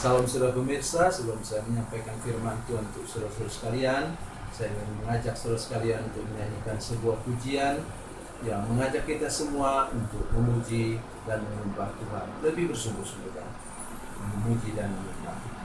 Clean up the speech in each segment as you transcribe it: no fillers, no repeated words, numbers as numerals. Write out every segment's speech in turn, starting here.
Salam saudara pemirsa, sebelum saya menyampaikan firman Tuhan untuk saudara-saudara sekalian, saya ingin mengajak saudara sekalian untuk menyanyikan sebuah pujian yang mengajak kita semua untuk memuji dan menyembah Tuhan lebih bersungguh-sungguh, memuji dan menyembah.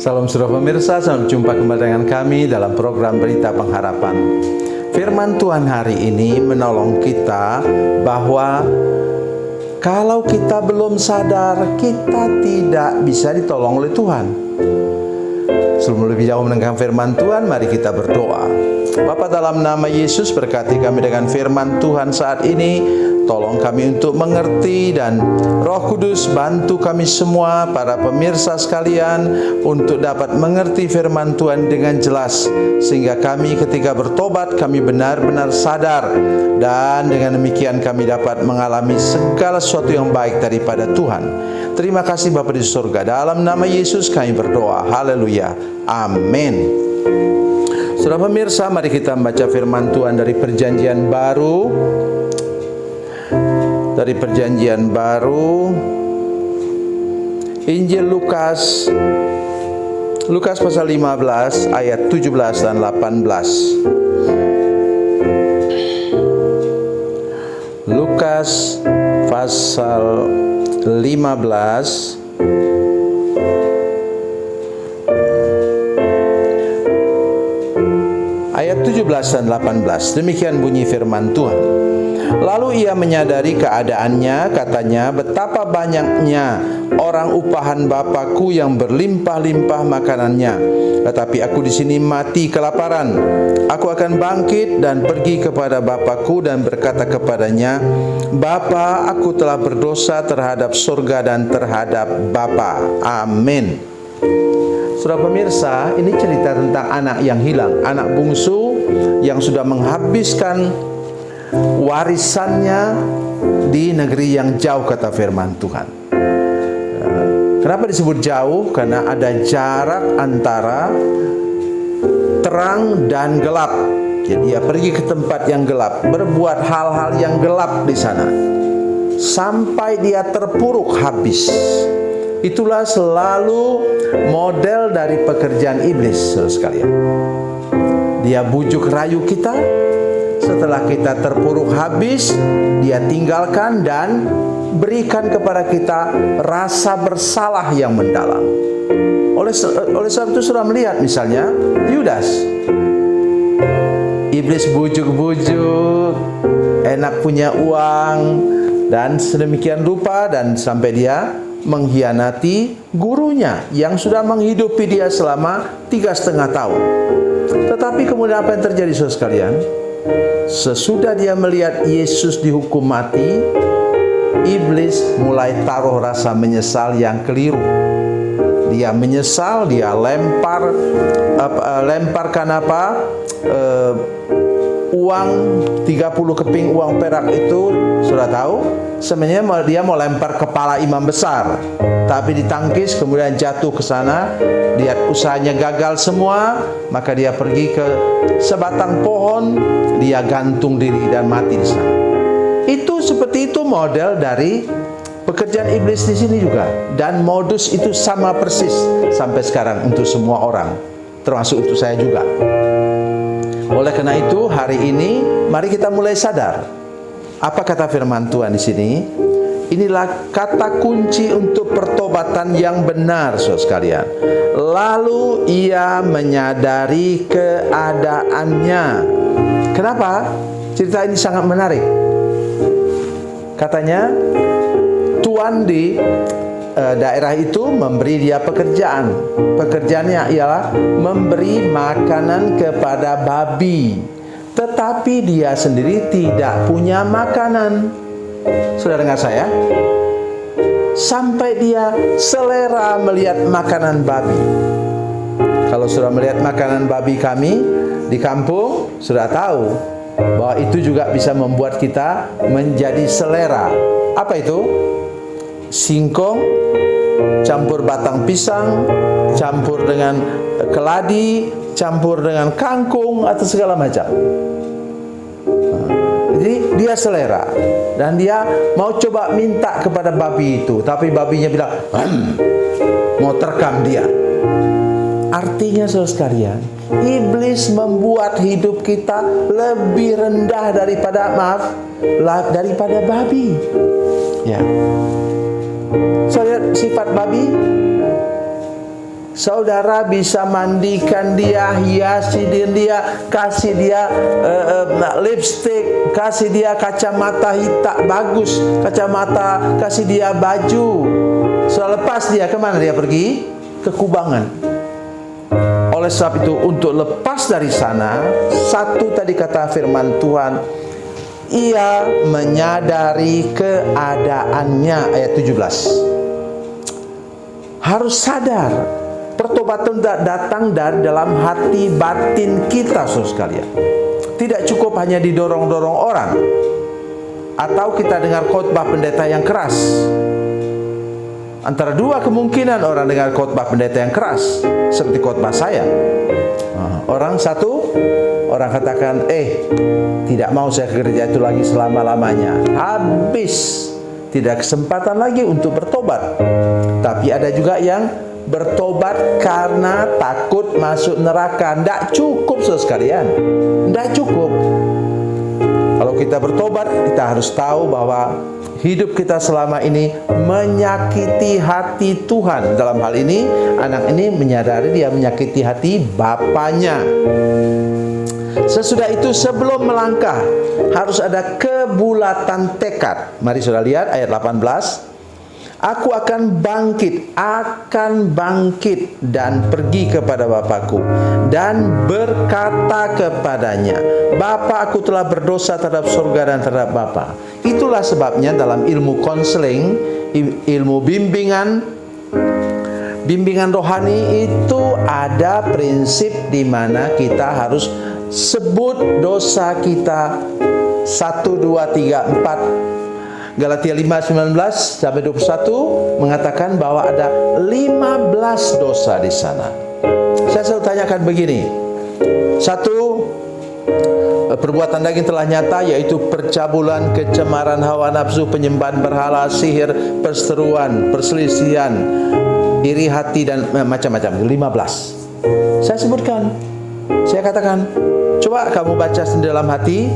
Salam saudara pemirsa, selamat jumpa kembali dengan kami dalam program Berita Pengharapan. Firman Tuhan hari ini menolong kita bahwa kalau kita belum sadar, kita tidak bisa ditolong oleh Tuhan. Sebelum lebih jauh mendengarkan firman Tuhan, mari kita berdoa. Bapa, dalam nama Yesus, berkati kami dengan firman Tuhan saat ini. Tolong kami untuk mengerti, dan Roh Kudus bantu kami semua, para pemirsa sekalian, untuk dapat mengerti firman Tuhan dengan jelas, sehingga kami ketika bertobat, kami benar-benar sadar, dan dengan demikian kami dapat mengalami segala sesuatu yang baik daripada Tuhan. Terima kasih Bapa di surga, dalam nama Yesus kami berdoa, haleluya, amin. Saudara pemirsa, mari kita membaca firman Tuhan dari Perjanjian Baru. Dari Perjanjian Baru, Injil Lukas pasal 15 ayat 17 dan 18. Lukas pasal 15 ayat 17 dan 18. Demikian bunyi firman Tuhan. Lalu ia menyadari keadaannya, katanya, betapa banyaknya orang upahan Bapakku yang berlimpah-limpah makanannya, tetapi aku di sini mati kelaparan. Aku akan bangkit dan pergi kepada Bapakku dan berkata kepadanya, Bapa, aku telah berdosa terhadap surga dan terhadap Bapa. Amin. Saudara pemirsa, ini cerita tentang anak yang hilang, anak bungsu yang sudah menghabiskan warisannya di negeri yang jauh, kata firman Tuhan. Kenapa disebut jauh? Karena ada jarak antara terang dan gelap. Jadi dia pergi ke tempat yang gelap, berbuat hal-hal yang gelap di sana, sampai dia terpuruk habis. Itulah selalu model dari pekerjaan iblis, saudara sekalian. Dia bujuk rayu kita. Setelah kita terpuruk habis, dia tinggalkan dan berikan kepada kita rasa bersalah yang mendalam. Oleh sebab itu sudah melihat misalnya Yudas. Iblis bujuk-bujuk, enak punya uang, dan sedemikian rupa, dan sampai dia mengkhianati gurunya yang sudah menghidupi dia selama 3,5 tahun. Tetapi kemudian apa yang terjadi, saudara sekalian? Sesudah dia melihat Yesus dihukum mati, iblis mulai taruh rasa menyesal yang keliru. Dia menyesal, dia lemparkan uang 30 keping uang perak itu, sudah tahu, sebenarnya dia mau lempar kepala imam besar, tapi ditangkis, kemudian jatuh ke sana. Lihat usahanya gagal semua, maka dia pergi ke sebatang pohon, dia gantung diri dan mati di sana. Itu seperti itu model dari pekerjaan iblis di sini juga, dan modus itu sama persis sampai sekarang untuk semua orang, termasuk untuk saya juga. Oleh karena itu, hari ini mari kita mulai sadar. Apa kata firman Tuhan di sini? Inilah kata kunci untuk pertobatan yang benar, saudara sekalian. Lalu ia menyadari keadaannya. Kenapa? Cerita ini sangat menarik. Katanya, tuan di daerah itu memberi dia pekerjaan. Pekerjaannya ialah memberi makanan kepada babi, tetapi dia sendiri tidak punya makanan. Sudah dengar saya? Sampai dia selera melihat makanan babi. Kalau sudah melihat makanan babi kami di kampung, sudah tahu bahwa itu juga bisa membuat kita menjadi selera. Apa itu? Singkong campur batang pisang, campur dengan keladi, campur dengan kangkung atau segala macam. Jadi dia selera, dan dia mau coba minta kepada babi itu, tapi babinya bilang mau terkam dia. Artinya, saudara sekalian, iblis membuat hidup kita lebih rendah daripada babi. Ya. Saya sifat babi, saudara bisa mandikan dia, hiasi dia, kasih dia lipstick, kasih dia kacamata hitam bagus, kacamata, kasih dia baju. Setelah lepas dia kemana dia pergi? Ke kubangan. Oleh sebab itu, untuk lepas dari sana, satu tadi kata firman Tuhan, ia menyadari keadaannya, ayat 17. Harus sadar, pertobatan datang dari dalam hati batin kita, saudara sekalian. Tidak cukup hanya didorong-dorong orang, atau kita dengar khotbah pendeta yang keras. Antara dua kemungkinan orang dengar khotbah pendeta yang keras, seperti khotbah saya. Orang satu, orang katakan, tidak mau saya ke gereja itu lagi selama-lamanya. Habis, tidak kesempatan lagi untuk bertobat. Tapi ada juga yang bertobat karena takut masuk neraka. Tidak cukup, saudara sekalian. Tidak cukup. Kalau kita bertobat, kita harus tahu bahwa hidup kita selama ini menyakiti hati Tuhan. Dalam hal ini, anak ini menyadari dia menyakiti hati bapaknya. Sesudah itu, sebelum melangkah, harus ada kebulatan tekad. Mari saudara lihat ayat 18. Aku akan bangkit dan pergi kepada Bapakku dan berkata kepadanya, Bapa, aku telah berdosa terhadap surga dan terhadap Bapa. Itulah sebabnya dalam ilmu konseling, ilmu bimbingan rohani itu ada prinsip di mana kita harus sebut dosa kita 1, 2, 3, 4. Galatia 5:19 sampai 21 mengatakan bahwa ada 15 dosa di sana. Saya selalu tanyakan begini. 1, perbuatan daging telah nyata, yaitu percabulan, kecemaran hawa nafsu, penyembahan berhala, sihir, perseteruan, perselisihan, iri hati, dan macam-macam. 15. Saya sebutkan. Saya katakan, coba kamu baca sendiri dalam hati,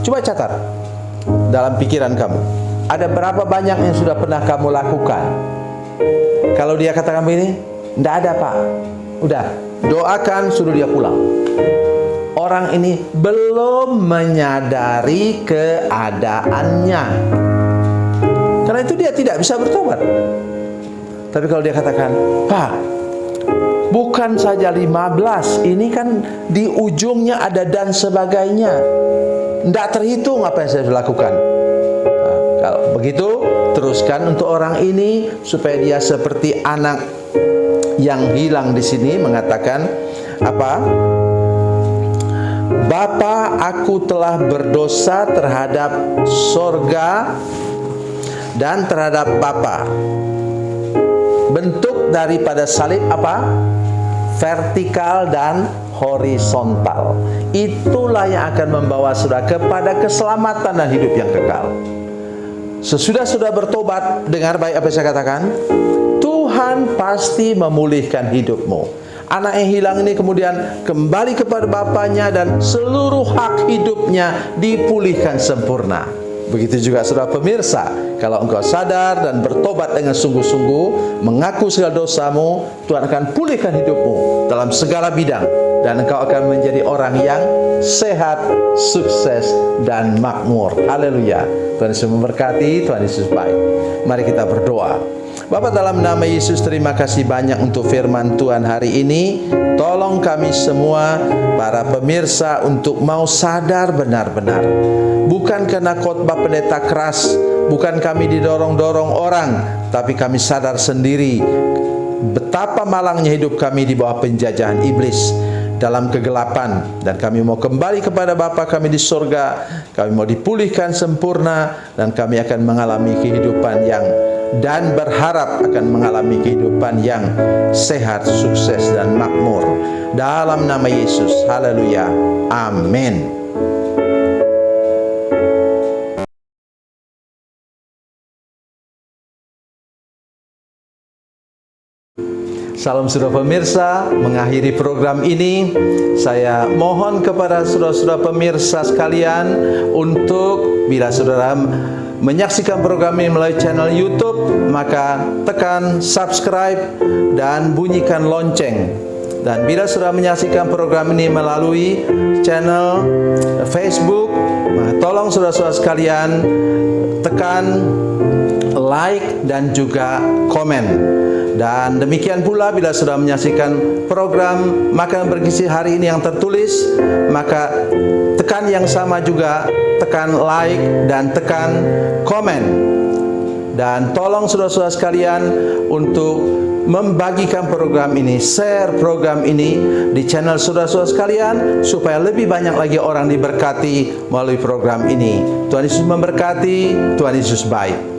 coba catat dalam pikiran kamu. Ada berapa banyak yang sudah pernah kamu lakukan? Kalau dia katakan begini, tidak ada, Pak. Udah, doakan, suruh dia pulang. orang ini belum menyadari keadaannya. Karena itu dia tidak bisa bertobat. Tapi kalau dia katakan, Pak, bukan saja 15, ini kan di ujungnya ada dan sebagainya. Tidak terhitung apa yang saya lakukan. Nah, kalau begitu, teruskan untuk orang ini supaya dia seperti anak yang hilang di sini mengatakan apa? Bapa, aku telah berdosa terhadap sorga dan terhadap Bapa. Bentuk daripada salib apa? Vertikal dan horizontal. Itulah yang akan membawa saudara kepada keselamatan dan hidup yang kekal. Sesudah sudah bertobat, dengar baik apa yang saya katakan, Tuhan pasti memulihkan hidupmu. Anak yang hilang ini kemudian kembali kepada bapaknya dan seluruh hak hidupnya dipulihkan sempurna. Begitu juga saudara pemirsa, kalau engkau sadar dan bertobat dengan sungguh-sungguh, mengaku segala dosamu, Tuhan akan pulihkan hidupmu dalam segala bidang, dan engkau akan menjadi orang yang sehat, sukses, dan makmur. Haleluya. Tuhan Yesus memberkati, Tuhan Yesus baik. Mari kita berdoa. Bapa, dalam nama Yesus, terima kasih banyak untuk firman Tuhan hari ini. Tolong kami semua, para pemirsa, untuk mau sadar benar-benar. Bukan karena khotbah pendeta keras, bukan kami didorong-dorong orang, tapi kami sadar sendiri betapa malangnya hidup kami di bawah penjajahan iblis dalam kegelapan, dan kami mau kembali kepada Bapa kami di surga. Kami mau dipulihkan sempurna, dan kami akan mengalami kehidupan yang dan berharap akan mengalami kehidupan yang sehat, sukses, dan makmur. Dalam nama Yesus, haleluya, amin. Salam saudara pemirsa, mengakhiri program ini, saya mohon kepada saudara-saudara pemirsa sekalian untuk bila saudara menyaksikan program ini melalui channel YouTube, maka tekan subscribe dan bunyikan lonceng. Dan bila saudara menyaksikan program ini melalui channel Facebook, tolong saudara-saudara sekalian tekan like dan juga komen. Dan demikian pula bila sudah menyaksikan program Makanan Bergizi hari ini yang tertulis, maka tekan yang sama juga, tekan like dan tekan komen. Dan tolong saudara-saudara sekalian untuk membagikan program ini, share program ini di channel saudara-saudara sekalian, supaya lebih banyak lagi orang diberkati melalui program ini. Tuhan Yesus memberkati, Tuhan Yesus baik.